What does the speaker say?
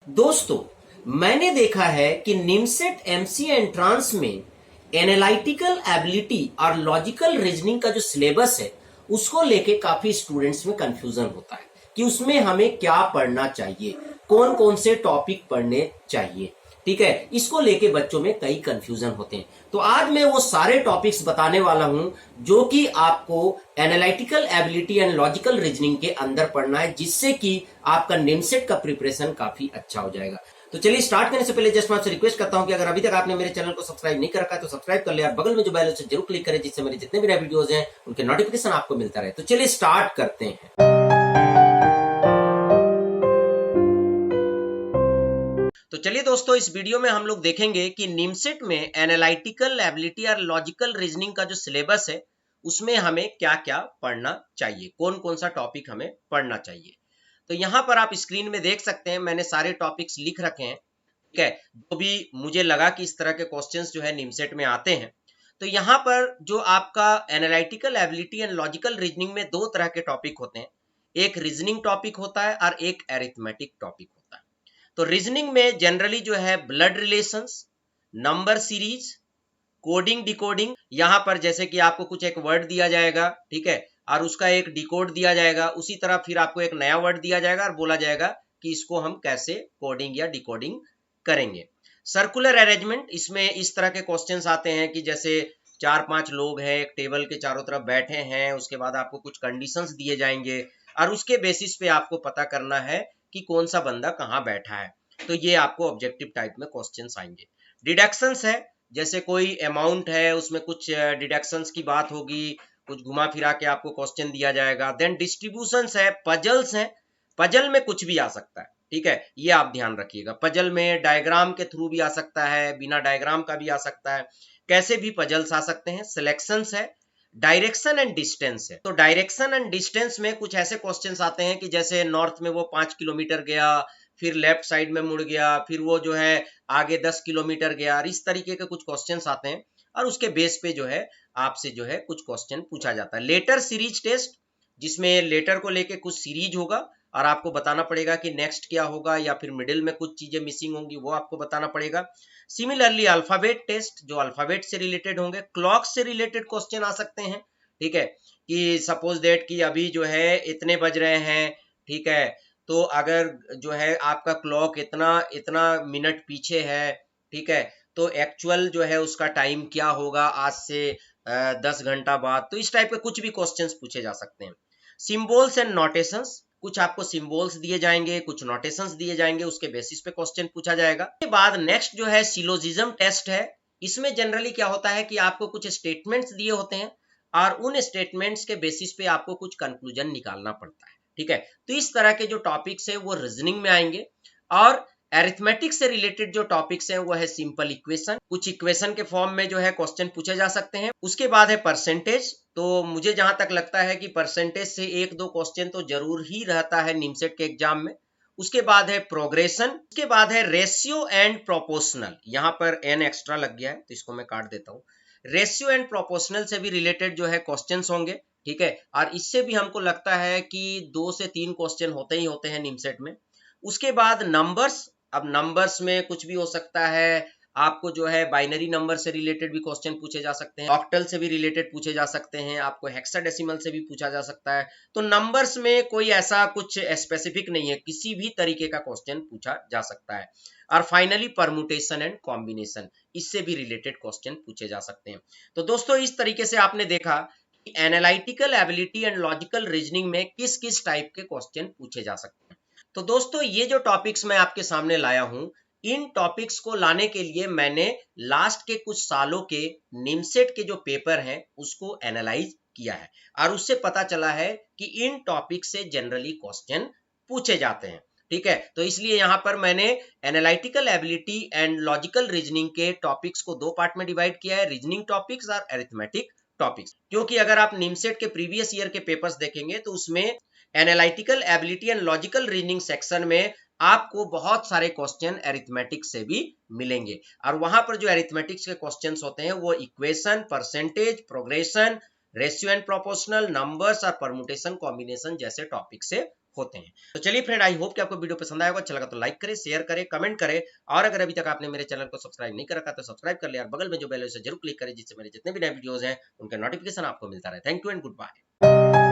दोस्तों, मैंने देखा है कि निमसेट एमसीए एंट्रांस में एनालिटिकल एबिलिटी और लॉजिकल रीजनिंग का जो सिलेबस है उसको लेके काफी स्टूडेंट्स में कंफ्यूजन होता है कि उसमें हमें क्या पढ़ना चाहिए, कौन कौन से टॉपिक पढ़ने चाहिए। ठीक है, इसको लेके बच्चों में कई कंफ्यूजन होते हैं। तो आज मैं वो सारे टॉपिक्स बताने वाला हूं जो कि आपको analytical ability and logical reasoning के अंदर पढ़ना है, जिससे कि आपका निमसेट का प्रिपरेशन काफी अच्छा हो जाएगा। तो चलिए स्टार्ट करने से पहले जस्ट मैं आपसे रिक्वेस्ट करता हूं कि अगर अभी तक आपने मेरे चैनल को सब्सक्राइब नहीं कर रखा है तो सब्सक्राइब कर ले और बगल में जो बेल है उसे जरूर क्लिक करें, जिससे मेरे जितने भी नए वीडियोस हैं उनके नोटिफिकेशन आपको मिलता रहे। तो चलिए स्टार्ट करते हैं। तो चलिए दोस्तों, इस वीडियो में हम लोग देखेंगे कि निमसेट में एनालिटिकल एबिलिटी और लॉजिकल रीजनिंग का जो सिलेबस है उसमें हमें क्या क्या पढ़ना चाहिए, कौन कौन सा टॉपिक हमें पढ़ना चाहिए। तो यहाँ पर आप स्क्रीन में देख सकते हैं, मैंने सारे टॉपिक्स लिख रखे हैं। ठीक है, जो भी मुझे लगा कि इस तरह के क्वेश्चंस जो है निमसेट में आते हैं। तो यहाँ पर जो आपका analytical ability and logical reasoning में दो तरह के टॉपिक होते हैं, एक रीजनिंग टॉपिक होता है और एक एरिथमेटिक टॉपिक होता है। तो रीजनिंग में जनरली जो है blood relations, number series, coding decoding, यहाँ पर जैसे कि आपको कुछ एक वर्ड दिया जाएगा, ठीक है, और उसका एक डिकोड दिया जाएगा, उसी तरह फिर आपको एक नया वर्ड दिया जाएगा और बोला जाएगा कि इसको हम कैसे कोडिंग या डिकोडिंग करेंगे। सर्कुलर अरेंजमेंट, इसमें इस तरह के क्वेश्चंस आते हैं कि जैसे 4-5 लोग हैं, एक टेबल के चारों तरफ बैठे हैं, उसके बाद आपको कुछ कंडीशंस दिए जाएंगे और उसके बेसिस पे आपको पता करना है कि कौन सा बंदा कहाँ बैठा है। तो ये आपको ऑब्जेक्टिव टाइप में क्वेश्चंस आएंगे। डिडक्शंस है, जैसे कोई अमाउंट है उसमें कुछ डिडक्शंस की बात होगी, कुछ घुमा फिरा के आपको क्वेश्चन दिया जाएगा। देन डिस्ट्रीब्यूशंस है, पजल्स है, पजल में कुछ भी आ सकता है। ठीक है, ये आप ध्यान रखिएगा। पजल में डायग्राम के थ्रू भी आ सकता है, बिना डायग्राम का भी आ सकता है, कैसे भी पजल्स आ सकते हैं। सिलेक्शंस है, डायरेक्शन एंड डिस्टेंस है। तो डायरेक्शन एंड डिस्टेंस में कुछ ऐसे क्वेश्चंस आते हैं कि जैसे नॉर्थ में वो 5 किलोमीटर गया, फिर लेफ्ट साइड में मुड़ गया, फिर वो जो है आगे 10 किलोमीटर गया, और इस तरीके के कुछ क्वेश्चंस आते हैं और उसके बेस पे जो है आपसे जो है कुछ क्वेश्चन पूछा जाता है। लेटर सीरीज टेस्ट, जिसमें लेटर को लेके कुछ सीरीज होगा और आपको बताना पड़ेगा कि नेक्स्ट क्या होगा, या फिर मिडिल में कुछ चीजें मिसिंग होंगी वो आपको बताना पड़ेगा। सिमिलरली अल्फाबेट टेस्ट, जो अल्फाबेट से रिलेटेड होंगे। क्लॉक से रिलेटेड क्वेश्चन आ सकते हैं। ठीक है, कि सपोज दैट कि अभी जो है इतने बज रहे हैं, ठीक है, तो अगर जो है आपका क्लॉक इतना इतना मिनट पीछे है, ठीक है, तो एक्चुअल जो है उसका टाइम क्या होगा आज से 10 घंटा बाद। तो इस टाइप के कुछ भी क्वेश्चंस पूछे जा सकते हैं। सिंबल्स एंड नोटेशंस, कुछ आपको सिंबल्स दिए जाएंगे, कुछ नोटेशंस दिए जाएंगे, उसके बेसिस पे क्वेश्चन पूछा जाएगा। उसके बाद नेक्स्ट जो है सिलोजिज्म टेस्ट है। इसमें जनरली क्या होता है कि आपको कुछ स्टेटमेंट्स दिए होते हैं और उन स्टेटमेंट्स के बेसिस पे आपको कुछ कंक्लूजन निकालना पड़ता है। ठीक है, तो इस तरह के जो टॉपिक्स है वो रीजनिंग में आएंगे। और एरिथमेटिक से रिलेटेड जो टॉपिक्स हैं वो है सिंपल इक्वेशन, कुछ इक्वेशन के फॉर्म में जो है क्वेश्चन पूछे जा सकते हैं। उसके बाद है परसेंटेज, तो मुझे जहां तक लगता है कि परसेंटेज से 1-2 क्वेश्चन तो जरूर ही रहता है निमसेट के एग्जाम में। उसके बाद है प्रोग्रेशन, उसके बाद है रेशियो एंड प्रोपोर्शनल, यहाँ पर एन एक्स्ट्रा लग गया है तो इसको मैं काट देता हूँ। रेशियो एंड प्रोपोर्शनल से भी रिलेटेड जो है क्वेश्चन होंगे। ठीक है, और इससे भी हमको लगता है कि 2 से 3 क्वेश्चन होते ही होते हैं निमसेट में। उसके बाद नंबर्स, अब नंबर्स में कुछ भी हो सकता है, आपको जो है बाइनरी नंबर से रिलेटेड भी क्वेश्चन पूछे जा सकते हैं, ऑक्टल से भी रिलेटेड पूछे जा सकते हैं, आपको हेक्साडेसिमल से भी पूछा जा सकता है। तो नंबर्स में कोई ऐसा कुछ स्पेसिफिक नहीं है, किसी भी तरीके का क्वेश्चन पूछा जा सकता है। और फाइनली परमुटेशन एंड कॉम्बिनेशन, इससे भी रिलेटेड क्वेश्चन पूछे जा सकते हैं। तो दोस्तों, इस तरीके से आपने देखा कि analytical ability and logical reasoning में किस किस टाइप के क्वेश्चन पूछे जा सकते हैं। तो दोस्तों, ये जो टॉपिक्स मैं आपके सामने लाया हूं, इन टॉपिक्स को लाने के लिए मैंने लास्ट के कुछ सालों के निमसेट के जो पेपर हैं उसको एनालाइज किया है और उससे पता चला है कि इन टॉपिक से जनरली क्वेश्चन पूछे जाते हैं। ठीक है, तो इसलिए यहां पर मैंने analytical ability and logical reasoning के टॉपिक्स को 2 पार्ट में डिवाइड किया है, रीजनिंग टॉपिक्स और अरिथमेटिक टॉपिक्स। क्योंकि अगर आप निमसेट के प्रीवियस ईयर के पेपर्स देखेंगे तो उसमें analytical ability and logical reasoning section में आपको बहुत सारे क्वेश्चन अरिथमेटिक से भी मिलेंगे और वहां पर जो अरिथमेटिक्स के क्वेश्चंस होते हैं वो equation, percentage, progression, ratio and proportional, numbers और परमुटेशन कॉम्बिनेशन जैसे टॉपिक से होते हैं। तो चलिए फ्रेंड, आई होप कि आपको वीडियो पसंद आएगा, अच्छा लगा तो लाइक करें, शेयर करें, कमेंट करें, और अगर अभी तक आपने मेरे चैनल को सब्सक्राइब नहीं कर रखा तो सब्सक्राइब कर लिया और बगल में जो बेल है उसे जरूर क्लिक करें, जिससे मेरे जितने भी नए वीडियोस हैं उनके नोटिफिकेशन आपको मिलता रहे। Thank you and good bye.